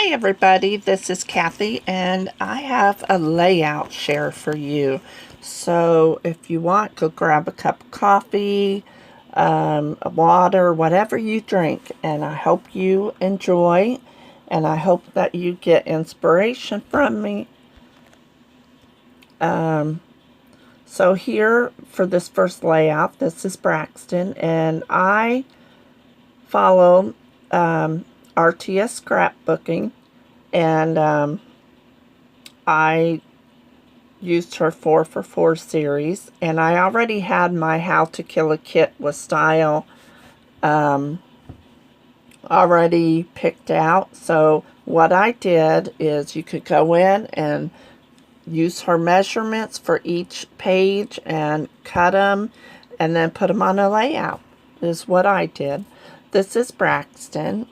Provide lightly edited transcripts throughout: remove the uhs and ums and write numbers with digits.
Hi everybody, this is Kathy and I have a layout share for you. So if you want, go grab a cup of coffee, water, whatever you drink, and I hope you enjoy and I hope that you get inspiration from me. So here for this first layout, this is Braxton, and I follow RTS scrapbooking, and I used her 4 for 4 series, and I already had my How to Kill a Kit with Style already picked out. So what I did is you could go in and use her measurements for each page and cut them and then put them on a layout is what I did. This is Braxton,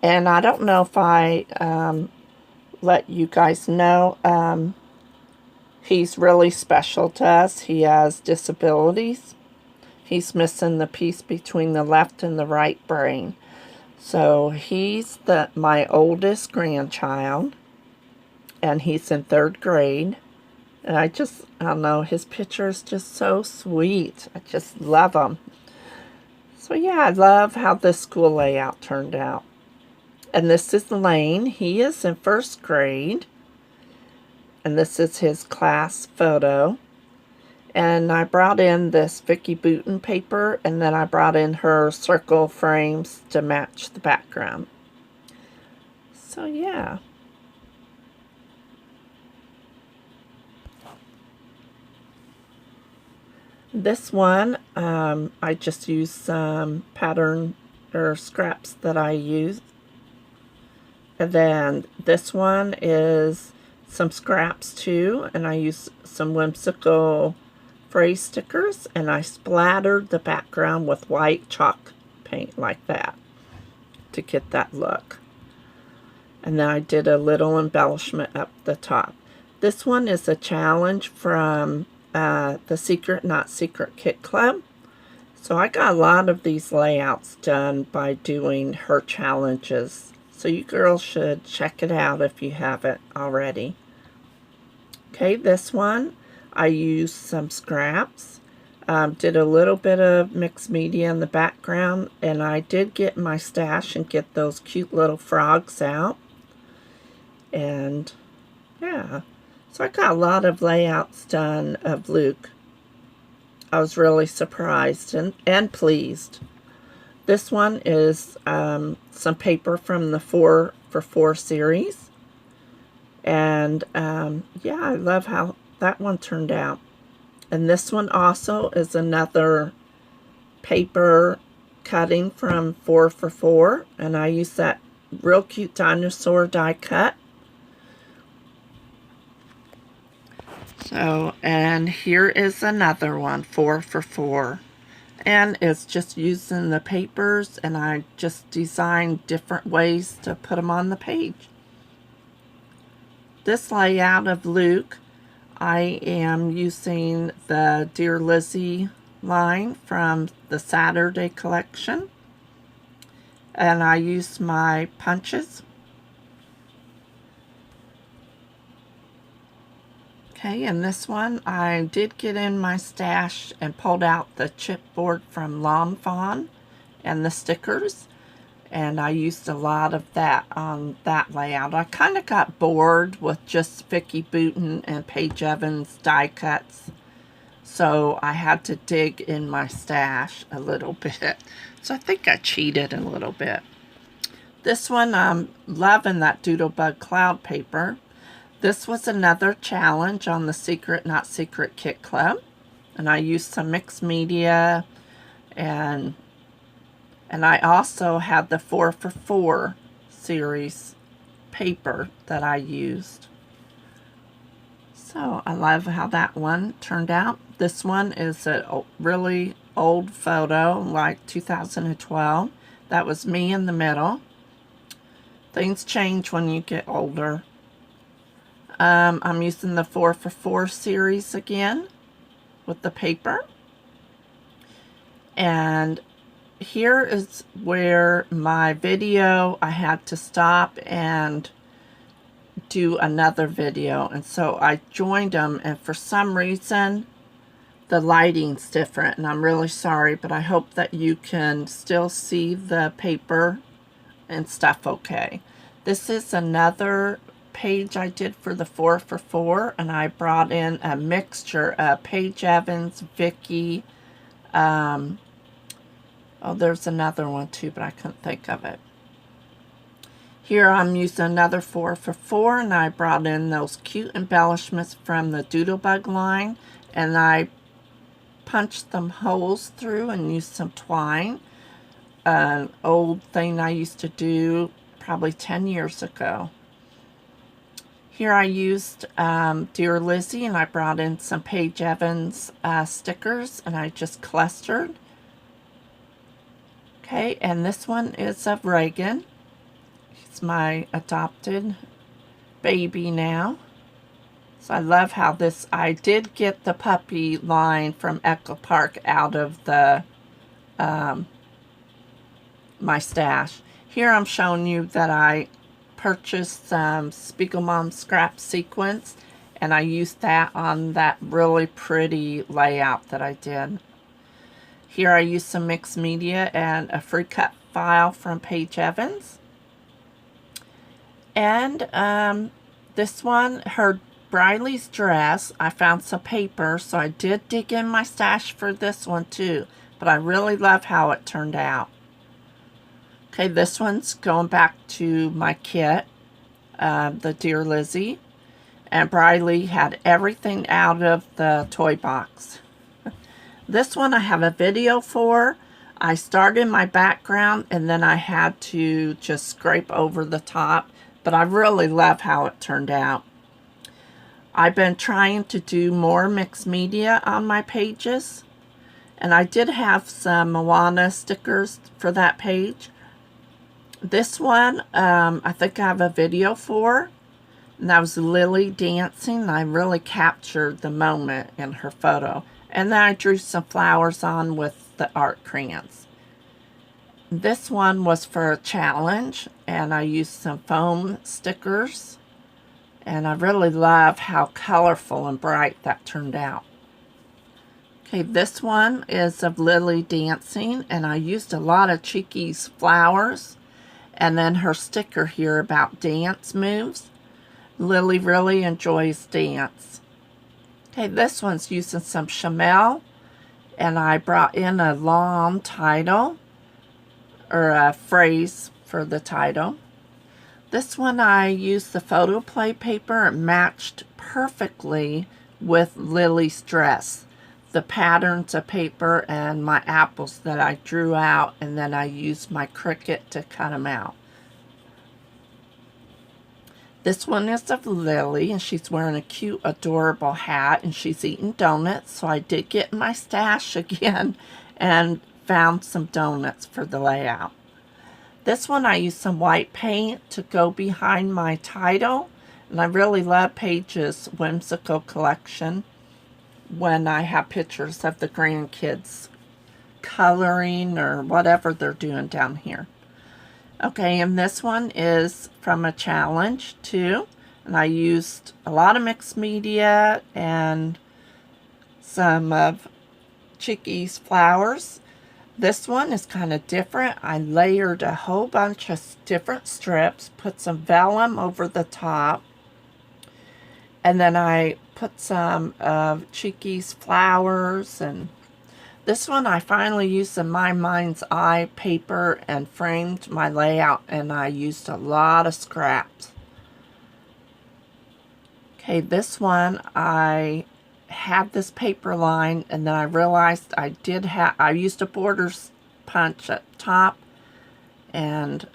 and I don't know if I let you guys know, he's really special to us. He has disabilities. He's missing the piece between the left and the right brain. So he's my oldest grandchild, and he's in 3rd grade. And I don't know, his picture is just so sweet. I just love him. So yeah, I love how this school layout turned out. And this is Lane. He is in 1st grade. And this is his class photo. And I brought in this Vicky Bouton paper, and then I brought in her circle frames to match the background. So yeah. This one, I just used some pattern or scraps that I used. And then this one is some scraps too, and I used some whimsical phrase stickers, and I splattered the background with white chalk paint like that to get that look. And then I did a little embellishment up the top. This one is a challenge from the Secret Not Secret Kit Club. So I got a lot of these layouts done by doing her challenges. So you girls should check it out if you haven't already. Okay, this one, I used some scraps. Did a little bit of mixed media in the background, and I did get my stash and get those cute little frogs out. And yeah. So I got a lot of layouts done of Luke. I was really surprised and pleased. This one is some paper from the 4 for 4 series. And yeah, I love how that one turned out. And this one also is another paper cutting from 4 for 4. And I used that real cute dinosaur die cut. So, and here is another one, 4 for 4. And it's just using the papers, and I just designed different ways to put them on the page. This layout of Luke, I am using the Dear Lizzie line from the Saturday collection. And I used my punches. Okay, and this one, I did get in my stash and pulled out the chipboard from Lawn Fawn and the stickers. And I used a lot of that on that layout. I kind of got bored with just Vicky Bouton and Paige Evans die cuts. So I had to dig in my stash a little bit. So I think I cheated a little bit. This one, I'm loving that Doodlebug cloud paper. This was another challenge on the Secret Not Secret Kit Club. And I used some mixed media, and I also had the 4 for 4 series paper that I used. So I love how that one turned out. This one is a really old photo, like 2012. That was me in the middle. Things change when you get older. I'm using the 4 for 4 series again with the paper. And here is where my video, I had to stop and do another video, and so I joined them, and for some reason the lighting's different, and I'm really sorry, but I hope that you can still see the paper and stuff okay. This is another page I did for the 4 for 4, and I brought in a mixture of Paige Evans, Vicky, oh, there's another one too, but I couldn't think of it. Here I'm using another 4 for 4, and I brought in those cute embellishments from the Doodlebug line, and I punched some holes through and used some twine. An old thing I used to do probably 10 years ago. Here I used Dear Lizzie, and I brought in some Paige Evans stickers, and I just clustered. Okay, and this one is of Reagan. He's my adopted baby now. So I love how this, I did get the puppy line from Echo Park out of the my stash. Here I'm showing you that I purchased some Spiegelmom scrap sequins, and I used that on that really pretty layout that I did. Here I used some mixed media and a free cut file from Paige Evans. And this one, her Briley's dress, I found some paper, so I did dig in my stash for this one too, but I really love how it turned out. Okay, this one's going back to my kit, the Dear Lizzie, and Briley had everything out of the toy box. This one I have a video for. I started my background and then I had to just scrape over the top, but I really love how it turned out. I've been trying to do more mixed media on my pages, and I did have some Moana stickers for that page. This one, I think I have a video for, and that was Lily dancing. I really captured the moment in her photo. And then I drew some flowers on with the art crayons. This one was for a challenge, and I used some foam stickers. And I really love how colorful and bright that turned out. Okay, this one is of Lily dancing, and I used a lot of Cheeky's flowers. And then her sticker here about dance moves. Lily really enjoys dance. Okay, this one's using some Chamel, and I brought in a long title, or a phrase for the title. This one I used the photo play paper. It matched perfectly with Lily's dress. The patterns of paper and my apples that I drew out, and then I used my Cricut to cut them out. This one is of Lily, and she's wearing a cute, adorable hat, and she's eating donuts. So I did get in my stash again and found some donuts for the layout. This one I used some white paint to go behind my title, and I really love Paige's whimsical collection when I have pictures of the grandkids coloring or whatever they're doing down here. Okay, and this one is from a challenge too, and I used a lot of mixed media and some of Cheeky's flowers. This one is kind of different. I layered a whole bunch of different strips, put some vellum over the top, and then I put some of Cheeky's flowers. And this one I finally used some My Mind's Eye paper and framed my layout, and I used a lot of scraps. Okay, this one I had this paper line, and then I realized I used a border punch at top, and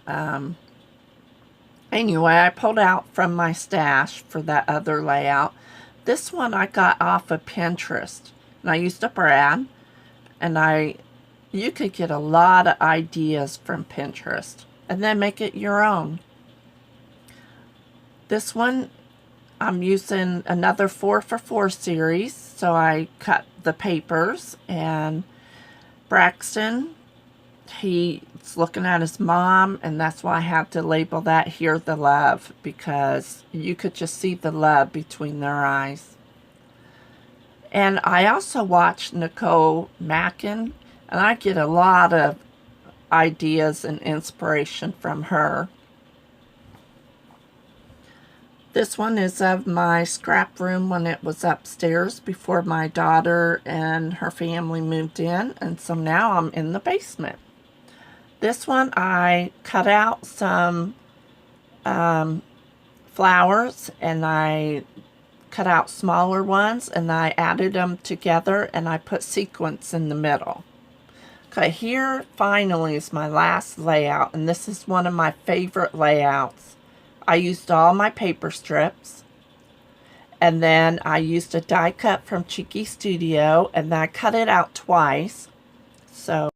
anyway, I pulled out from my stash for that other layout. This one I got off of Pinterest, and I used a brad, and you could get a lot of ideas from Pinterest and then make it your own. This one I'm using another 4 for 4 series, so I cut the papers, and Braxton he's looking at his mom, and that's why I had to label that here the love, because you could just see the love between their eyes. And I also watch Nicole Mackin, and I get a lot of ideas and inspiration from her. This one is of my scrap room when it was upstairs before my daughter and her family moved in, and so now I'm in the basement. This one I cut out some flowers, and I cut out smaller ones, and I added them together, and I put sequins in the middle. Okay, here finally is my last layout, and this is one of my favorite layouts. I used all my paper strips, and then I used a die cut from Cheeky Studio, and then I cut it out twice. So